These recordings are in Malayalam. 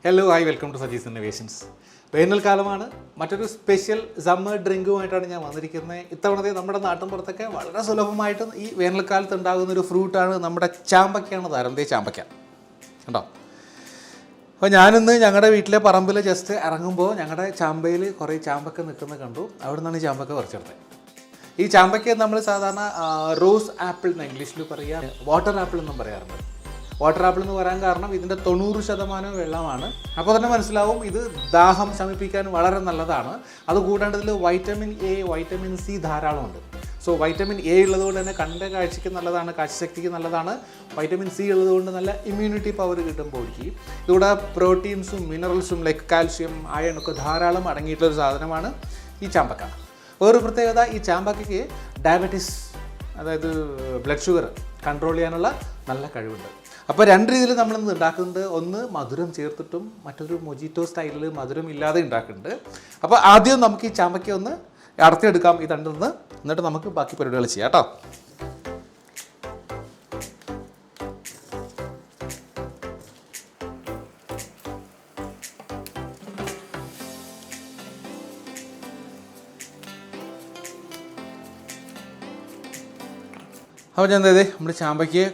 Hello hi welcome to Saji's innovations. വേനൽക്കാലമാണ്. മറ്റൊരു സ്പെഷ്യൽ സമ്മർ ഡ്രിങ്കുമായിട്ടാണ് ഞാൻ വന്നിരിക്കുന്നത്. ഇത്തവണത്തെ നമ്മുടെ നാട്ടിൻപുറത്തൊക്കെ വളരെ സുലഭമായിട്ട് ഈ വേനൽക്കാലത്ത് ഉണ്ടാകുന്ന ഒരു ഫ്രൂട്ടാണ് നമ്മുടെ ചാമ്പക്കയാണ്. താരന്തേ ചാമ്പക്ക കണ്ടോ. അപ്പോൾ ഞാനിന്ന് ഞങ്ങളുടെ വീട്ടിലെ പറമ്പിൽ ജസ്റ്റ് ഇറങ്ങുമ്പോൾ ഞങ്ങളുടെ ചാമ്പയിൽ കുറേ ചാമ്പക്ക നിൽക്കുന്നത് കണ്ടു. അവിടെ നിന്നാണ് ഈ ചാമ്പക്ക പറിച്ചെടുത്തത്. ഈ ചാമ്പക്ക നമ്മൾ സാധാരണ റോസ് ആപ്പിൾ എന്ന് ഇംഗ്ലീഷിൽ പറയുക, വാട്ടർ ആപ്പിൾ എന്നും പറയാറുണ്ട്. വാട്ടർ ആപ്പിൾ എന്ന് പറയാൻ കാരണം ഇതിൻ്റെ 90% വെള്ളമാണ്. അപ്പോൾ തന്നെ മനസ്സിലാവും ഇത് ദാഹം ശമിപ്പിക്കാൻ വളരെ നല്ലതാണ്. അതുകൂടാണ്ട് ഇതിൽ വൈറ്റമിൻ എ, വൈറ്റമിൻ സി ധാരാളമുണ്ട്. സോ വൈറ്റമിൻ എ ഉള്ളതുകൊണ്ട് തന്നെ കണ്ണിൻ്റെ കാഴ്ചയ്ക്ക് നല്ലതാണ്, കാഴ്ചശക്തിക്ക് നല്ലതാണ്. വൈറ്റമിൻ സി ഉള്ളതുകൊണ്ട് നല്ല ഇമ്മ്യൂണിറ്റി പവർ കിട്ടും ബോഡിക്ക്. ഇതുകൂടെ പ്രോട്ടീൻസും മിനറൽസും ലൈക്ക് കാൽഷ്യം, അയൺ ഒക്കെ ധാരാളം അടങ്ങിയിട്ടുള്ളൊരു സാധനമാണ് ഈ ചാമ്പക്ക. വേറൊരു പ്രത്യേകത, ഈ ചാമ്പക്കയ്ക്ക് ഡയബറ്റീസ്, അതായത് ബ്ലഡ് ഷുഗർ കൺട്രോൾ ചെയ്യാനുള്ള നല്ല കഴിവുണ്ട്. അപ്പോൾ രണ്ട് രീതിയിൽ നമ്മളിന്ന് ഉണ്ടാക്കുന്നുണ്ട്. ഒന്ന് മധുരം ചേർത്തിട്ടും മറ്റൊരു മൊജിറ്റോ സ്റ്റൈലിൽ മധുരം ഇല്ലാതെ ഉണ്ടാക്കുന്നുണ്ട്. അപ്പോൾ ആദ്യം നമുക്ക് ഈ ചാമ്പക്ക ഒന്ന് അടർത്തിയെടുക്കാം ഈ തണ്ടിൽ നിന്ന്. എന്നിട്ട് നമുക്ക് ബാക്കി പരിപാടികൾ ചെയ്യാം കേട്ടോ. അപ്പോൾ ഞാൻ എന്തായത് നമ്മുടെ ചാമ്പയ്ക്ക്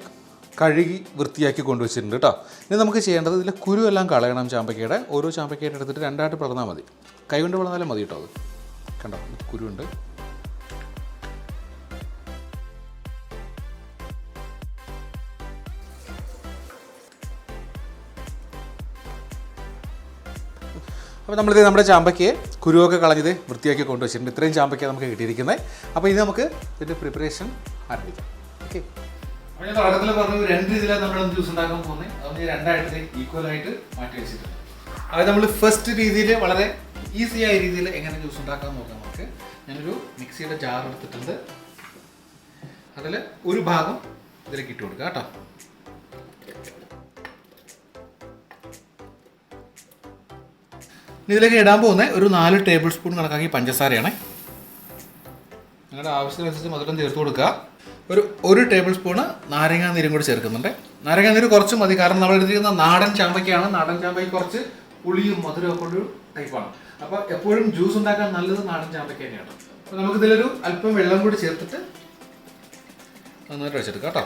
കഴുകി വൃത്തിയാക്കി കൊണ്ടുവച്ചിട്ടുണ്ട് കേട്ടോ. ഇനി നമുക്ക് ചെയ്യേണ്ടത് ഇതിലെ കുരു എല്ലാം കളയണം. ചാമ്പയ്ക്കയുടെ ഓരോ ചാമ്പയ്ക്കയുടെ എടുത്തിട്ട് രണ്ടായിട്ട് പിളർന്നാൽ മതി. കൈ കൊണ്ട് പിളർന്നാലും മതി കേട്ടോ. അത് കണ്ടോ, കുരുണ്ട്. അപ്പോൾ നമ്മളിത് നമ്മുടെ ചാമ്പയ്ക്ക് കുരുവൊക്കെ കളഞ്ഞത് വൃത്തിയാക്കി കൊണ്ടുവച്ചിട്ടുണ്ട്. ഇത്രയും ചാമ്പയ്ക്ക നമുക്ക് കിട്ടിയിരിക്കുന്നത്. അപ്പോൾ ഇത് നമുക്ക് ഇതിൻ്റെ പ്രിപ്പറേഷൻ ആരംഭിക്കാം. ഓക്കെ. അപ്പോൾ ഞാൻ തുടക്കത്തിൽ പറഞ്ഞു രണ്ട് രീതിയിലാണ് നമ്മൾ ജ്യൂസ് ഉണ്ടാക്കാൻ പോകുന്നത്. അതുകൊണ്ട് ഞാൻ രണ്ടായിട്ട് ഈക്വലായിട്ട് മാറ്റി വെച്ചിട്ടുണ്ട്. അത് നമ്മൾ ഫസ്റ്റ് രീതിയിൽ വളരെ ഈസിയായ രീതിയിൽ എങ്ങനെ ജ്യൂസ് ഉണ്ടാക്കാൻ നോക്കാം നമുക്ക്. ഞാനൊരു മിക്സിയുടെ ജാർ എടുത്തിട്ടുണ്ട്. അതിൽ ഒരു ഭാഗം ഇതിലേക്ക് ഇട്ട് കൊടുക്കുക കേട്ടോ. ഇതിലേക്ക് ഇടാൻ പോകുന്ന ഒരു 4 ടേബിൾ സ്പൂൺ കണക്കാക്കി പഞ്ചസാരയാണ്. നിങ്ങളുടെ ആവശ്യത്തിനനുസരിച്ച് മധുരം ചേർത്ത് കൊടുക്കുക. ഒരു ടേബിൾ സ്പൂണ് നാരങ്ങാ നീരും കൂടി ചേർക്കുന്നുണ്ട്. നാരങ്ങാ നീര് കുറച്ച് മതി, കാരണം നമ്മൾ എടുത്തിരിക്കുന്ന നാടൻ ചാമ്പയ്ക്കാണ്. നാടൻ ചാമ്പയ്ക്ക് കുറച്ച് പുളിയും മധുരമൊക്കെ ഉള്ളൊരു ടൈപ്പാണ്. അപ്പോൾ എപ്പോഴും ജ്യൂസ് ഉണ്ടാക്കാൻ നല്ലത് നാടൻ ചാമ്പയ്ക്ക തന്നെയാണ്. അപ്പോൾ നമുക്കിതിലൊരു അല്പം വെള്ളം കൂടി ചേർത്തിട്ട് നന്നായിട്ട് വെച്ചെടുക്കാം കേട്ടോ.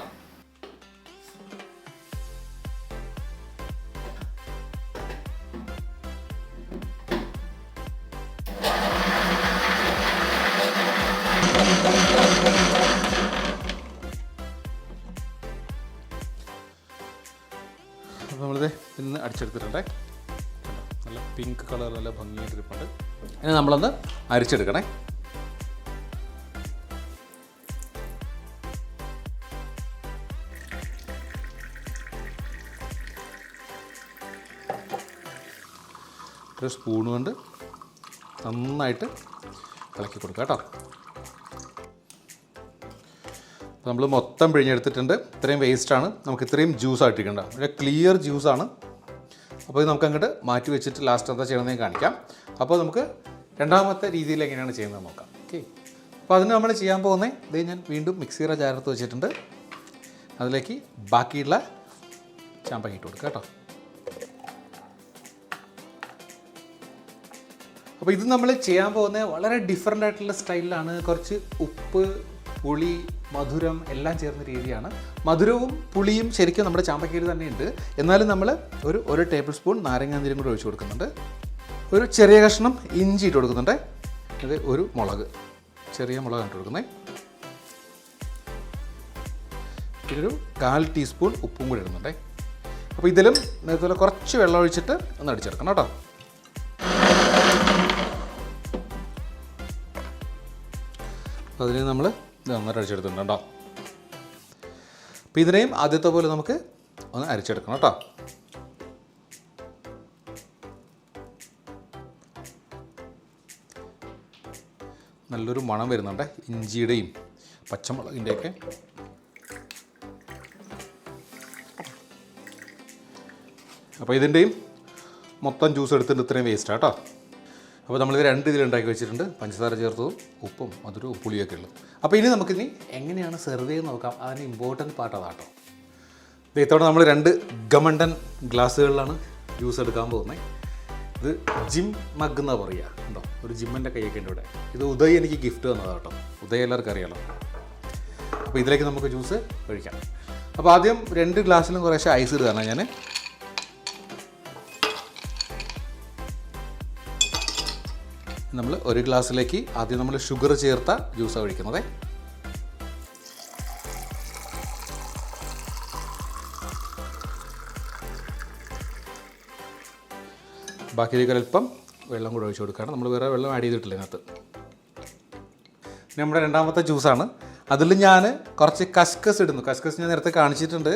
അപ്പോൾ നമ്മളിത് ഇന്ന് അടിച്ചെടുത്തിട്ടുണ്ടേ. നല്ല പിങ്ക് കളർ, നല്ല ഭംഗിയായിട്ടിരിപ്പുണ്ട്. ഇനി നമ്മളൊന്ന് അരിച്ചെടുക്കണേ. ഒരു സ്പൂൺ കൊണ്ട് നന്നായിട്ട് ഇളക്കി കൊടുക്കുക കേട്ടോ. നമ്മൾ മൊത്തം പിഴിഞ്ഞെടുത്തിട്ടുണ്ട്. ഇത്രയും വേസ്റ്റാണ്, നമുക്ക് ഇത്രയും ജ്യൂസ് ആയിട്ടിരിക്കേണ്ട. വളരെ ക്ലിയർ ജ്യൂസാണ്. അപ്പോൾ ഇത് നമുക്ക് അങ്ങോട്ട് മാറ്റി വെച്ചിട്ട് ലാസ്റ്റ് എന്താ ചെയ്യണമെന്ന് കാണിക്കാം. അപ്പോൾ നമുക്ക് രണ്ടാമത്തെ രീതിയിൽ എങ്ങനെയാണ് ചെയ്യുന്നത് നോക്കാം. ഓക്കെ. അപ്പോൾ അതിന് നമ്മൾ ചെയ്യാൻ പോകുന്നത് ഇത് ഞാൻ വീണ്ടും മിക്സിയുടെ ജാറത്ത് വെച്ചിട്ടുണ്ട്. അതിലേക്ക് ബാക്കിയുള്ള ചാമ്പങ്ങ ഇട്ട് കൊടുക്കുക കേട്ടോ. അപ്പോൾ ഇത് നമ്മൾ ചെയ്യാൻ പോകുന്നത് വളരെ ഡിഫറെൻ്റ് ആയിട്ടുള്ള സ്റ്റൈലിലാണ്. കുറച്ച് ഉപ്പ്, പുളി, മധുരം എല്ലാം ചേർന്ന രീതിയാണ്. മധുരവും പുളിയും ശരിക്കും നമ്മുടെ ചാമ്പക്കയിൽ തന്നെയുണ്ട്. എന്നാലും നമ്മൾ ഒരു ടേബിൾ സ്പൂൺ നാരങ്ങാ നീരും കൂടി ഒഴിച്ച് കൊടുക്കുന്നുണ്ട്. ഒരു ചെറിയ കഷ്ണം ഇഞ്ചി ഇട്ട് കൊടുക്കുന്നുണ്ട്. അത് ഒരു മുളക്, ചെറിയ മുളക് ഇട്ട് കൊടുക്കുന്നത്. പിന്നെ ഒരു 1/4 ടീസ്പൂൺ ഉപ്പും കൂടി ഇടുന്നുണ്ട്. അപ്പോൾ ഇതിലും ഇതുപോലെ കുറച്ച് വെള്ളം ഒഴിച്ചിട്ട് ഒന്ന് അടിച്ചെടുക്കണം കേട്ടോ. അതിന് നമ്മൾ ഇത് നന്നായിട്ട് അരിച്ചെടുത്തിട്ടുണ്ട് കേട്ടോ. അപ്പോൾ ഇതിനെയും ആദ്യത്തെ പോലെ നമുക്ക് ഒന്ന് അരിച്ചെടുക്കണം കേട്ടോ. നല്ലൊരു മണം വരുന്നുണ്ട് ഇഞ്ചിയുടെയും പച്ചമുളകിൻ്റെയൊക്കെ. അപ്പോൾ ഇതിൻ്റെയും മൊത്തം ജ്യൂസ് എടുത്തിട്ട് ഇത്രയും വേസ്റ്റാണ് കേട്ടോ. അപ്പോൾ നമ്മളിത് രണ്ട് ഇതിലുണ്ടാക്കി വെച്ചിട്ടുണ്ട്. പഞ്ചസാര ചേർത്തതും ഉപ്പും മധുരവും പുളിയൊക്കെ ഉള്ളത്. അപ്പോൾ ഇനി നമുക്കിനി എങ്ങനെയാണ് സെർവ് ചെയ്ത് നോക്കാം. അതിന് ഇമ്പോർട്ടൻറ്റ് പാർട്ട് അതാട്ടോ. ഇത്തവണ നമ്മൾ 2 ഗമണ്ടൻ ഗ്ലാസ്സുകളിലാണ് ജ്യൂസ് എടുക്കാൻ പോകുന്നത്. ഇത് ജിം മഗ് എന്നാണ് പറയുക. ഉണ്ടോ, ഒരു ജിമ്മിൻ്റെ കൈയൊക്കെ ഉണ്ട് ഇവിടെ. ഇത് ഉദയ് എനിക്ക് ഗിഫ്റ്റ് തന്നതാണ് കേട്ടോ. ഉദയ് എല്ലാവർക്കും അറിയാലോ. അപ്പോൾ ഇതിലേക്ക് നമുക്ക് ജ്യൂസ് ഒഴിക്കാം. അപ്പോൾ ആദ്യം 2 ഗ്ലാസ്സിലും കുറേശ്ശെ ഐസ് ഇടുകയാണ് ഞാൻ. നമ്മൾ 1 ഗ്ലാസ്സിലേക്ക് ആദ്യം നമ്മൾ ഷുഗർ ചേർത്ത ജ്യൂസാണ് ഒഴിക്കുന്നത്. ബാക്കിയിലേക്ക് ഒരല്പം വെള്ളം കൂടെ ഒഴിച്ച് കൊടുക്കുകയാണ്. നമ്മൾ വേറെ വെള്ളം ആഡ് ചെയ്തിട്ടില്ല ഇതിനകത്ത്. നമ്മുടെ രണ്ടാമത്തെ ജ്യൂസാണ്. അതിൽ ഞാൻ കുറച്ച് കസ്കസ് ഇടുന്നു. കസ്കസ് ഞാൻ നേരത്തെ കാണിച്ചിട്ടുണ്ട്.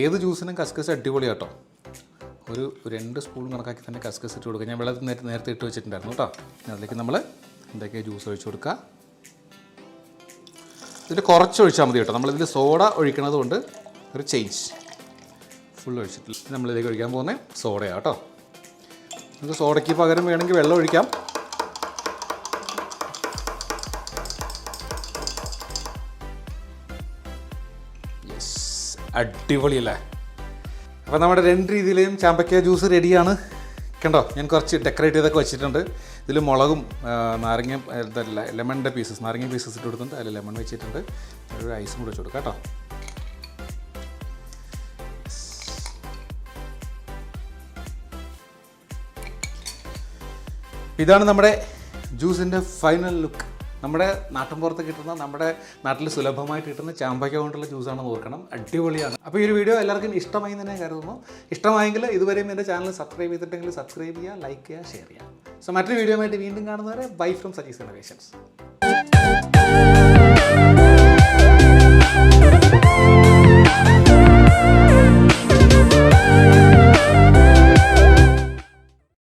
ഏത് ജ്യൂസിനും കസ്കസ് അടിപൊളിയാണ് കേട്ടോ. ഒരു 2 സ്പൂൺ കണക്കാക്കി തന്നെ കസ്കസ് ഇട്ട് കൊടുക്കുക. ഞാൻ വെള്ളത്തിൽ നേരത്തെ ഇട്ട് വെച്ചിട്ടുണ്ടായിരുന്നു കേട്ടോ. അതിലേക്ക് നമ്മൾ എന്തൊക്കെയാണ് ജ്യൂസ് ഒഴിച്ച് കൊടുക്കുക. ഇതിൽ കുറച്ച് ഒഴിച്ചാൽ മതി കേട്ടോ. നമ്മളിതിൽ സോഡ ഒഴിക്കണത് കൊണ്ട് ഒരു ചേഞ്ച്. ഫുൾ ഒഴിച്ചിട്ടില്ല. നമ്മളിതിലേക്ക് ഒഴിക്കാൻ പോകുന്നത് സോഡയാണ് കേട്ടോ. നമുക്ക് സോഡയ്ക്ക് പകരം വേണമെങ്കിൽ വെള്ളം ഒഴിക്കാം. യെസ്, അടിപൊളിയല്ലേ. അപ്പോൾ നമ്മുടെ 2 രീതിയിലെയും ചാമ്പക്ക ജ്യൂസ് റെഡിയാണ്. കണ്ടോ, ഞാൻ കുറച്ച് ഡെക്കറേറ്റ് ചെയ്തൊക്കെ വെച്ചിട്ടുണ്ട്. ഇതിൽ മുളകും നാരങ്ങ ലെമണിൻ്റെ നാരങ്ങ പീസസ് ഇട്ട് കൊടുത്തിട്ടുണ്ട്. അതിൽ ലെമൺ വെച്ചിട്ടുണ്ട്. ഒരു ഐസും കൂടെ വെച്ച് കൊടുക്കാം കേട്ടോ. ഇതാണ് നമ്മുടെ ജ്യൂസിൻ്റെ ഫൈനൽ ലുക്ക്. നമ്മുടെ നാട്ടിൻപുറത്ത് കിട്ടുന്ന, നമ്മുടെ നാട്ടിൽ സുലഭമായിട്ട് കിട്ടുന്ന ചാമ്പക്ക കൊണ്ടുള്ള ജ്യൂസാണെന്ന് ഓർക്കണം. അടിപൊളിയാണ്. അപ്പോൾ ഈ ഒരു വീഡിയോ എല്ലാവർക്കും ഇഷ്ടമായി തന്നെ കരുതുന്നു. ഇഷ്ടമായെങ്കിൽ ഇതുവരെയും എൻ്റെ ചാനൽ സബ്സ്ക്രൈബ് ചെയ്തിട്ടെങ്കിൽ സബ്സ്ക്രൈബ് ചെയ്യുക, ലൈക്ക് ചെയ്യുക, ഷെയർ ചെയ്യുക. സോ മറ്റൊരു വീഡിയോ ആയിട്ട് വീണ്ടും കാണുന്നവരെ ബൈ ഫ്രം സജീസ് ഇന്നോവേഷൻസ്.